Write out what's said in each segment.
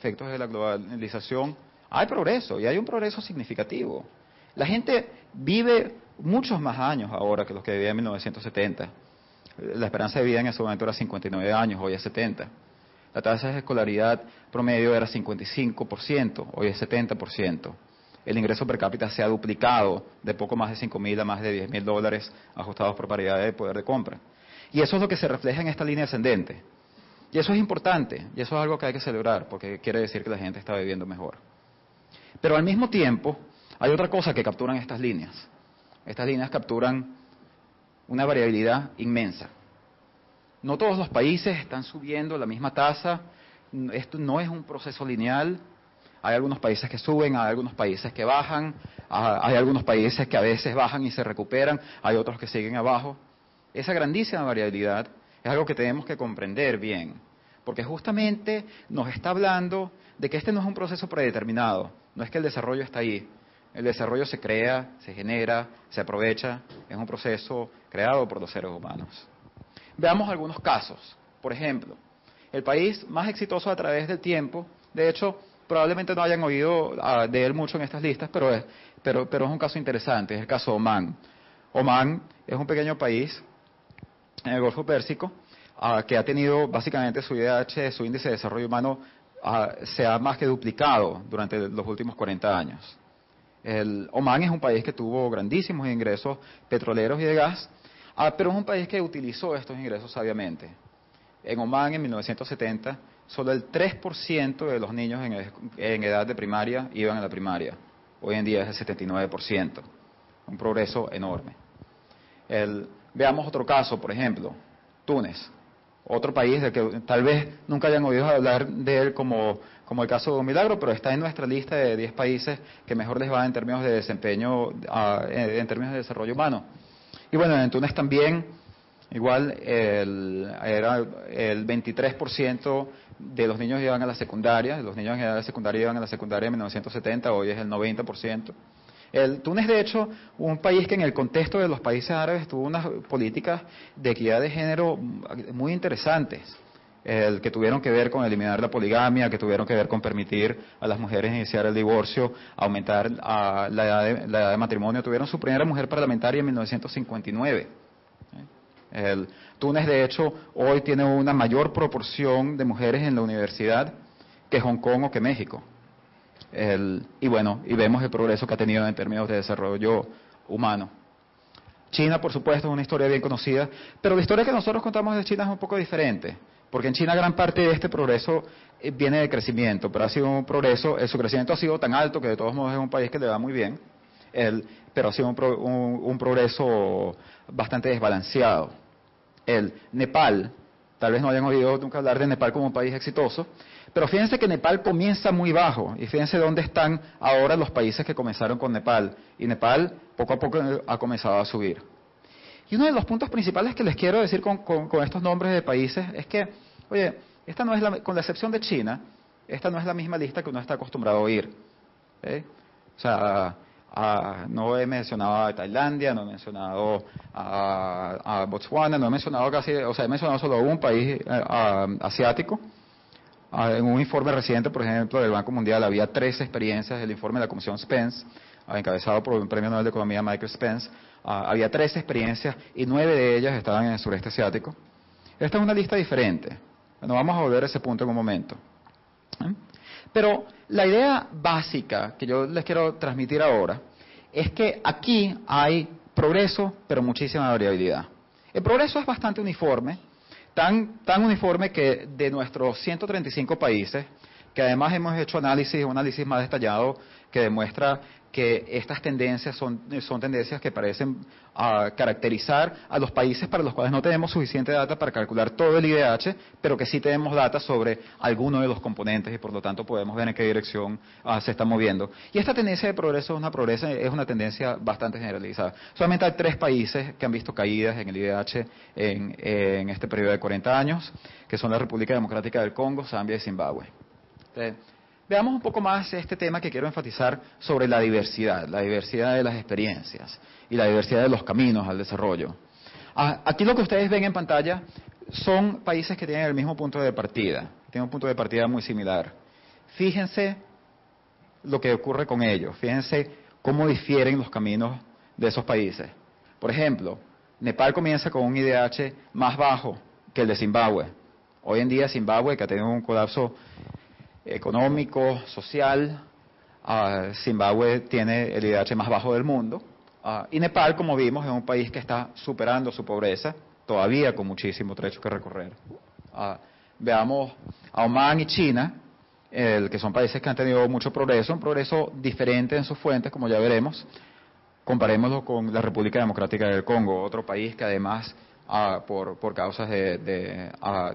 efectos de la globalización, hay progreso, y hay un progreso significativo. La gente vive muchos más años ahora que los que vivían en 1970. La esperanza de vida en ese momento era 59 años, hoy es 70. La tasa de escolaridad promedio era 55%, hoy es 70%. El ingreso per cápita se ha duplicado de poco más de $5,000 a más de $10,000 ajustados por paridad de poder de compra. Y eso es lo que se refleja en esta línea ascendente. Y eso es importante, y eso es algo que hay que celebrar, porque quiere decir que la gente está viviendo mejor. Pero al mismo tiempo, hay otra cosa que capturan estas líneas. Estas líneas capturan una variabilidad inmensa. No todos los países están subiendo la misma tasa, esto no es un proceso lineal. Hay algunos países que suben, hay algunos países que bajan, hay algunos países que a veces bajan y se recuperan, hay otros que siguen abajo. Esa grandísima variabilidad es algo que tenemos que comprender bien, porque justamente nos está hablando de que este no es un proceso predeterminado, no es que el desarrollo está ahí. El desarrollo se crea, se genera, se aprovecha, es un proceso creado por los seres humanos. Veamos algunos casos. Por ejemplo, el país más exitoso a través del tiempo, de hecho, probablemente no hayan oído de él mucho en estas listas, pero es un caso interesante, es el caso de Omán. Omán es un pequeño país en el Golfo Pérsico que ha tenido básicamente su IDH, su índice de desarrollo humano, se ha más que duplicado durante los últimos 40 años. Omán es un país que tuvo grandísimos ingresos petroleros y de gas, pero es un país que utilizó estos ingresos sabiamente. En Omán, en 1970, solo el 3% de los niños en edad de primaria iban a la primaria. Hoy en día es el 79%. Un progreso enorme. Veamos otro caso, por ejemplo, Túnez. Otro país de que tal vez nunca hayan oído hablar de él como el caso de un milagro, pero está en nuestra lista de 10 países que mejor les va en términos de desempeño, en términos de desarrollo humano. Y bueno, en Túnez también, igual, era el 23% de los niños iban a la secundaria, los niños en edad de secundaria iban a la secundaria en 1970, hoy es el 90%. Túnez, de hecho, un país que en el contexto de los países árabes tuvo unas políticas de equidad de género muy interesantes, que tuvieron que ver con eliminar la poligamia, que tuvieron que ver con permitir a las mujeres iniciar el divorcio, aumentar la edad de matrimonio. Tuvieron su primera mujer parlamentaria en 1959. Túnez, de hecho, hoy tiene una mayor proporción de mujeres en la universidad que Hong Kong o que México. Y vemos el progreso que ha tenido en términos de desarrollo humano. China, por supuesto, es una historia bien conocida, pero la historia que nosotros contamos de China es un poco diferente, porque en China gran parte de este progreso viene de crecimiento, pero ha sido un progreso, su crecimiento ha sido tan alto que de todos modos es un país que le va muy bien, pero ha sido un progreso bastante desbalanceado. Nepal, tal vez no hayan oído nunca hablar de Nepal como un país exitoso, pero fíjense que Nepal comienza muy bajo, y fíjense dónde están ahora los países que comenzaron con Nepal, y Nepal poco a poco ha comenzado a subir. Y uno de los puntos principales que les quiero decir con estos nombres de países es que, oye, esta no es con la excepción de China, esta no es la misma lista que uno está acostumbrado a oír. O sea, no he mencionado a Tailandia, no he mencionado a Botswana, no he mencionado he mencionado solo un país asiático. En un informe reciente, por ejemplo, del Banco Mundial, había 13 experiencias del informe de la Comisión Spence, encabezado por el Premio Nobel de Economía Michael Spence. Había 13 experiencias y 9 de ellas estaban en el sureste asiático. Esta es una lista diferente. Bueno, vamos a volver a ese punto en un momento. Pero la idea básica que yo les quiero transmitir ahora es que aquí hay progreso, pero muchísima variabilidad. El progreso es bastante uniforme, tan uniforme que de nuestros 135 países, que además hemos hecho un análisis más detallado que demuestra que estas tendencias son tendencias que parecen caracterizar a los países para los cuales no tenemos suficiente data para calcular todo el IDH, pero que sí tenemos data sobre alguno de los componentes y por lo tanto podemos ver en qué dirección se está moviendo. Y esta tendencia de progreso es una tendencia bastante generalizada. Solamente hay 3 países que han visto caídas en el IDH en este periodo de 40 años, que son la República Democrática del Congo, Zambia y Zimbabue. Veamos un poco más este tema que quiero enfatizar sobre la diversidad de las experiencias y la diversidad de los caminos al desarrollo. Aquí lo que ustedes ven en pantalla son países que tienen el mismo punto de partida, tienen un punto de partida muy similar. fíjense lo que ocurre con ellos, fíjense cómo difieren los caminos de esos países. Por ejemplo, Nepal comienza con un IDH más bajo que el de Zimbabue. Hoy en día Zimbabue, que ha tenido un colapso económico, social, Zimbabue tiene el IDH más bajo del mundo. Y Nepal, como vimos, es un país que está superando su pobreza, todavía con muchísimo trecho que recorrer. Veamos a Omán y China, que son países que han tenido mucho progreso, un progreso diferente en sus fuentes, como ya veremos. Comparémoslo con la República Democrática del Congo, otro país que además, por causas de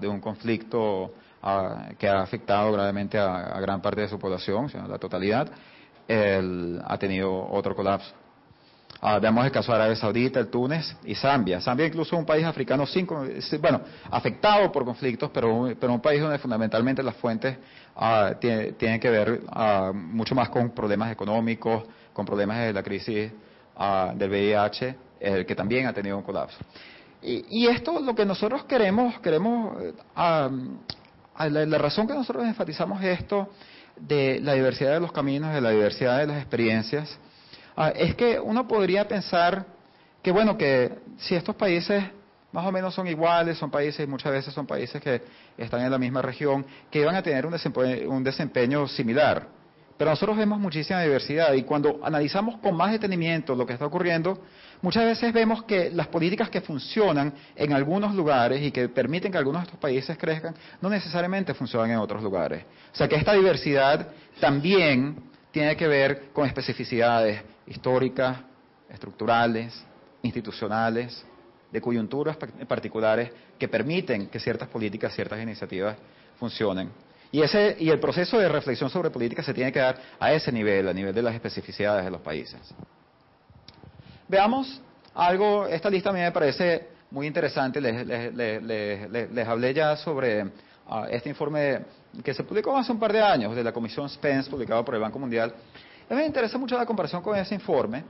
un conflicto que ha afectado gravemente a gran parte de su población, o sea, la totalidad, ha tenido otro colapso. Veamos el caso de Arabia Saudita, el Túnez y Zambia. Zambia incluso es un país africano afectado por conflictos, pero un país donde fundamentalmente las fuentes tienen que ver mucho más con problemas económicos, con problemas de la crisis del VIH, que también ha tenido un colapso. Y esto lo que nosotros queremos la razón que nosotros enfatizamos esto de la diversidad de los caminos, de la diversidad de las experiencias, es que uno podría pensar que, bueno, que si estos países más o menos son iguales, muchas veces son países que están en la misma región, que iban a tener un desempeño similar. Pero nosotros vemos muchísima diversidad y cuando analizamos con más detenimiento lo que está ocurriendo, muchas veces vemos que las políticas que funcionan en algunos lugares y que permiten que algunos de estos países crezcan, no necesariamente funcionan en otros lugares. O sea que esta diversidad también tiene que ver con especificidades históricas, estructurales, institucionales, de coyunturas particulares que permiten que ciertas políticas, ciertas iniciativas funcionen. Y el proceso de reflexión sobre política se tiene que dar a ese nivel, a nivel de las especificidades de los países. Veamos algo, esta lista a mí me parece muy interesante, les hablé ya sobre este informe que se publicó hace un par de años de la Comisión Spence, publicado por el Banco Mundial. A mí me interesa mucho la comparación con ese informe.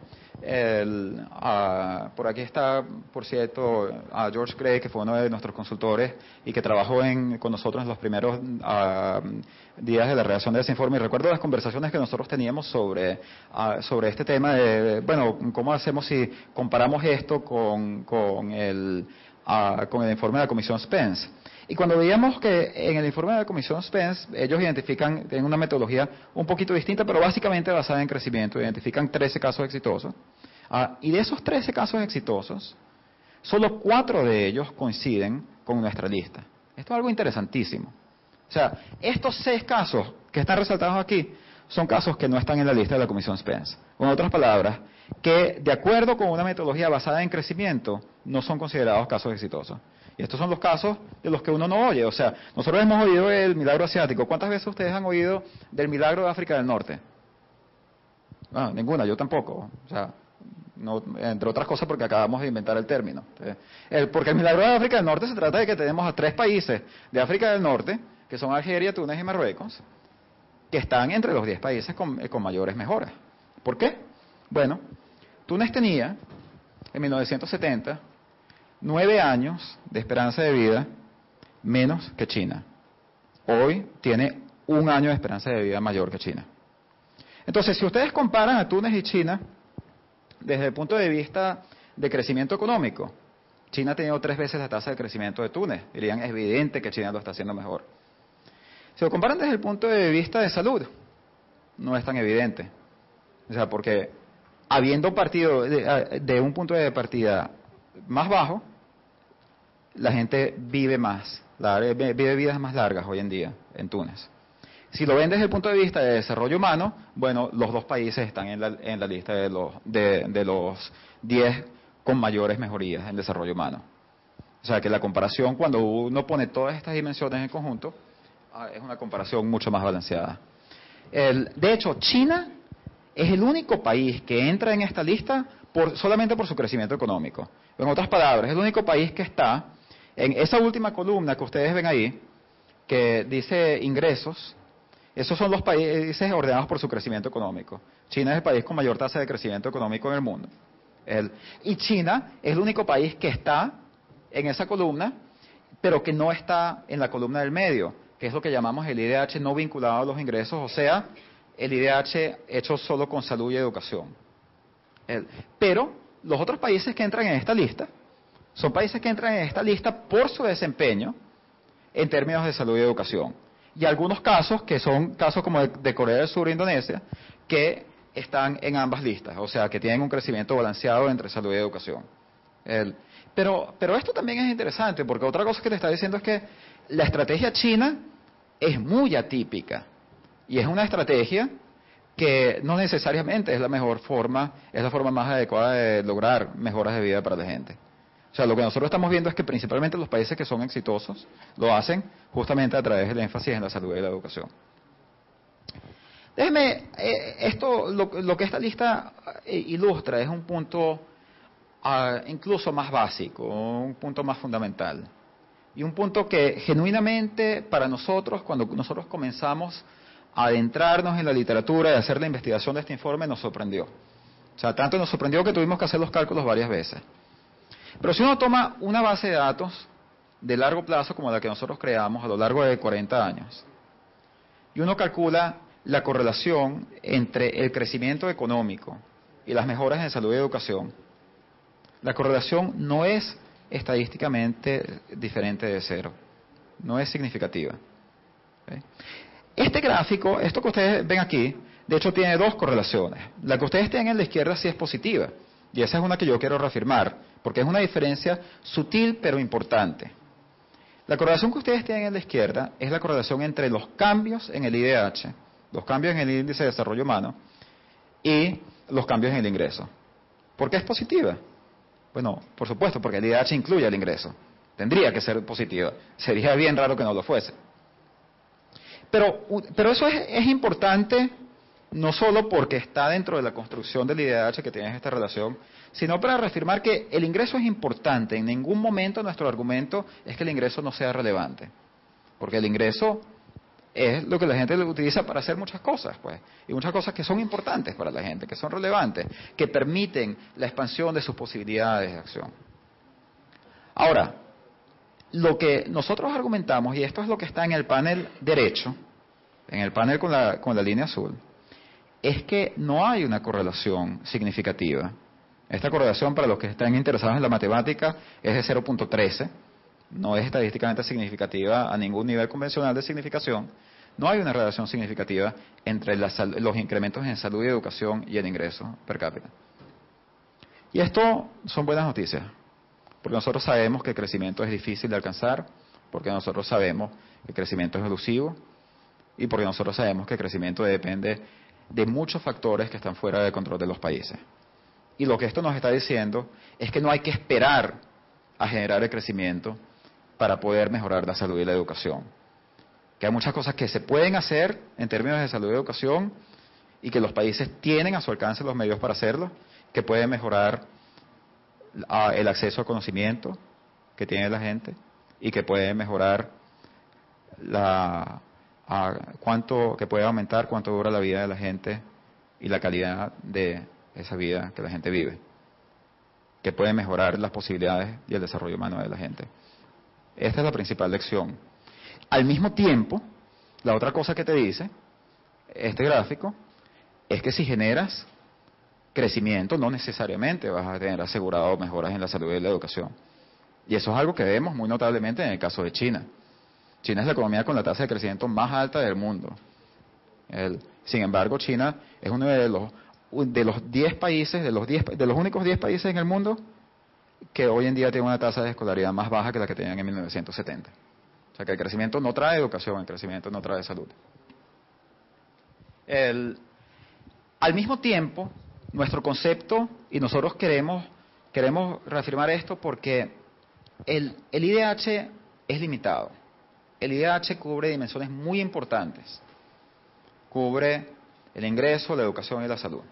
Por aquí está, por cierto, George Gray, que fue uno de nuestros consultores y que trabajó con nosotros en los primeros días de la redacción de ese informe. Y recuerdo las conversaciones que nosotros teníamos sobre este tema de, bueno, cómo hacemos si comparamos esto con el informe de la Comisión Spence. Y cuando veíamos que en el informe de la Comisión Spence, ellos tienen una metodología un poquito distinta, pero básicamente basada en crecimiento, identifican 13 casos exitosos. Y de esos 13 casos exitosos, solo 4 de ellos coinciden con nuestra lista. Esto es algo interesantísimo. O sea, estos 6 casos que están resaltados aquí son casos que no están en la lista de la Comisión Spence. Con otras palabras, que de acuerdo con una metodología basada en crecimiento, no son considerados casos exitosos. Y estos son los casos de los que uno no oye. O sea, nosotros hemos oído el milagro asiático. ¿Cuántas veces ustedes han oído del milagro de África del Norte? Ninguna, yo tampoco. O sea, no, entre otras cosas porque acabamos de inventar el término. Porque el milagro de África del Norte se trata de que tenemos a 3 países de África del Norte, que son Argelia, Túnez y Marruecos, que están entre los 10 países con mayores mejoras. ¿Por qué? Bueno, Túnez tenía, en 1970, 9 años de esperanza de vida menos que China. Hoy tiene 1 año de esperanza de vida mayor que China. Entonces, si ustedes comparan a Túnez y China, desde el punto de vista de crecimiento económico, China ha tenido 3 veces la tasa de crecimiento de Túnez. Dirían, es evidente que China lo está haciendo mejor. Si lo comparan desde el punto de vista de salud, no es tan evidente. O sea, porque habiendo partido de un punto de partida más bajo, la gente vive más, vive vidas más largas hoy en día en Túnez. Si lo ven desde el punto de vista de desarrollo humano, bueno, los 2 países están en la lista de los 10 con mayores mejorías en desarrollo humano. O sea que la comparación, cuando uno pone todas estas dimensiones en conjunto, es una comparación mucho más balanceada. De hecho, China es el único país que entra en esta lista solamente por su crecimiento económico. En otras palabras, es el único país que está en esa última columna que ustedes ven ahí, que dice ingresos. Esos son los países ordenados por su crecimiento económico. China es el país con mayor tasa de crecimiento económico en el mundo. Y China es el único país que está en esa columna, pero que no está en la columna del medio, que es lo que llamamos el IDH no vinculado a los ingresos, o sea, el IDH hecho solo con salud y educación. Pero los otros países que entran en esta lista son países que entran en esta lista por su desempeño en términos de salud y educación. Y algunos casos, que son casos como de Corea del Sur e Indonesia, que están en ambas listas, o sea, que tienen un crecimiento balanceado entre salud y educación. Pero esto también es interesante, porque otra cosa que le está diciendo es que la estrategia china es muy atípica, y es una estrategia que no necesariamente es la mejor forma, es la forma más adecuada de lograr mejoras de vida para la gente. O sea, lo que nosotros estamos viendo es que principalmente los países que son exitosos lo hacen justamente a través del énfasis en la salud y la educación. Déjeme, lo que esta lista ilustra es un punto incluso más básico, un punto más fundamental. Y un punto que genuinamente para nosotros, cuando nosotros comenzamos a adentrarnos en la literatura y a hacer la investigación de este informe, nos sorprendió. O sea, tanto nos sorprendió que tuvimos que hacer los cálculos varias veces. Pero si uno toma una base de datos de largo plazo como la que nosotros creamos a lo largo de 40 años, y uno calcula la correlación entre el crecimiento económico y las mejoras en salud y educación, la correlación no es estadísticamente diferente de cero, no es significativa. ¿Okay? Este gráfico, esto que ustedes ven aquí, de hecho tiene dos correlaciones. La que ustedes tienen en la izquierda sí es positiva, y esa es una que yo quiero reafirmar, porque es una diferencia sutil pero importante. La correlación que ustedes tienen en la izquierda es la correlación entre los cambios en el IDH, los cambios en el índice de desarrollo humano, y los cambios en el ingreso. ¿Por qué es positiva? Bueno, por supuesto, porque el IDH incluye el ingreso. Tendría que ser positiva. Sería bien raro que no lo fuese. Pero eso es importante no solo porque está dentro de la construcción del IDH que tiene esta relación, sino para reafirmar que el ingreso es importante. En ningún momento nuestro argumento es que el ingreso no sea relevante. Porque el ingreso es lo que la gente utiliza para hacer muchas cosas, pues. Y muchas cosas que son importantes para la gente, que son relevantes, que permiten la expansión de sus posibilidades de acción. Ahora, lo que nosotros argumentamos, y esto es lo que está en el panel derecho, en el panel con la línea azul, es que no hay una correlación significativa. Esta correlación, para los que están interesados en la matemática, es de 0.13, no es estadísticamente significativa a ningún nivel convencional de significación. No hay una relación significativa entre los incrementos en salud y educación y el ingreso per cápita. Y esto son buenas noticias, porque nosotros sabemos que el crecimiento es difícil de alcanzar, porque nosotros sabemos que el crecimiento es elusivo, y porque nosotros sabemos que el crecimiento depende de muchos factores que están fuera del control de los países. Y lo que esto nos está diciendo es que no hay que esperar a generar el crecimiento para poder mejorar la salud y la educación. Que hay muchas cosas que se pueden hacer en términos de salud y educación y que los países tienen a su alcance los medios para hacerlo, que pueden mejorar el acceso al conocimiento que tiene la gente y que pueden mejorar que puede aumentar cuánto dura la vida de la gente y la calidad de esa vida que la gente vive, que puede mejorar las posibilidades y el desarrollo humano de la gente. Esta es la principal lección. Al mismo tiempo, la otra cosa que te dice este gráfico es que si generas crecimiento, no necesariamente vas a tener asegurado mejoras en la salud y la educación. Y eso es algo que vemos muy notablemente en el caso de China. China es la economía con la tasa de crecimiento más alta del mundo. Sin embargo, China es uno de los 10 países, de los únicos 10 países en el mundo que hoy en día tiene una tasa de escolaridad más baja que la que tenían en 1970. O sea que el crecimiento no trae educación, el crecimiento no trae salud. Al mismo tiempo, nuestro concepto, y nosotros queremos reafirmar esto porque el IDH es limitado. El IDH cubre dimensiones muy importantes. Cubre el ingreso, la educación y la salud.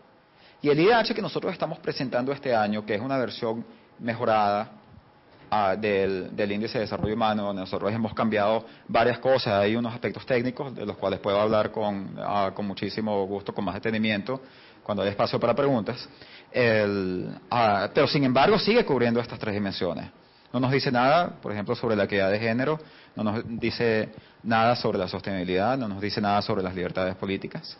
Y el IDH que nosotros estamos presentando este año, que es una versión mejorada del índice de desarrollo humano, donde nosotros hemos cambiado varias cosas, hay unos aspectos técnicos de los cuales puedo hablar con muchísimo gusto, con más detenimiento, cuando hay espacio para preguntas, pero sin embargo sigue cubriendo estas tres dimensiones. No nos dice nada, por ejemplo, sobre la equidad de género, no nos dice nada sobre la sostenibilidad, no nos dice nada sobre las libertades políticas.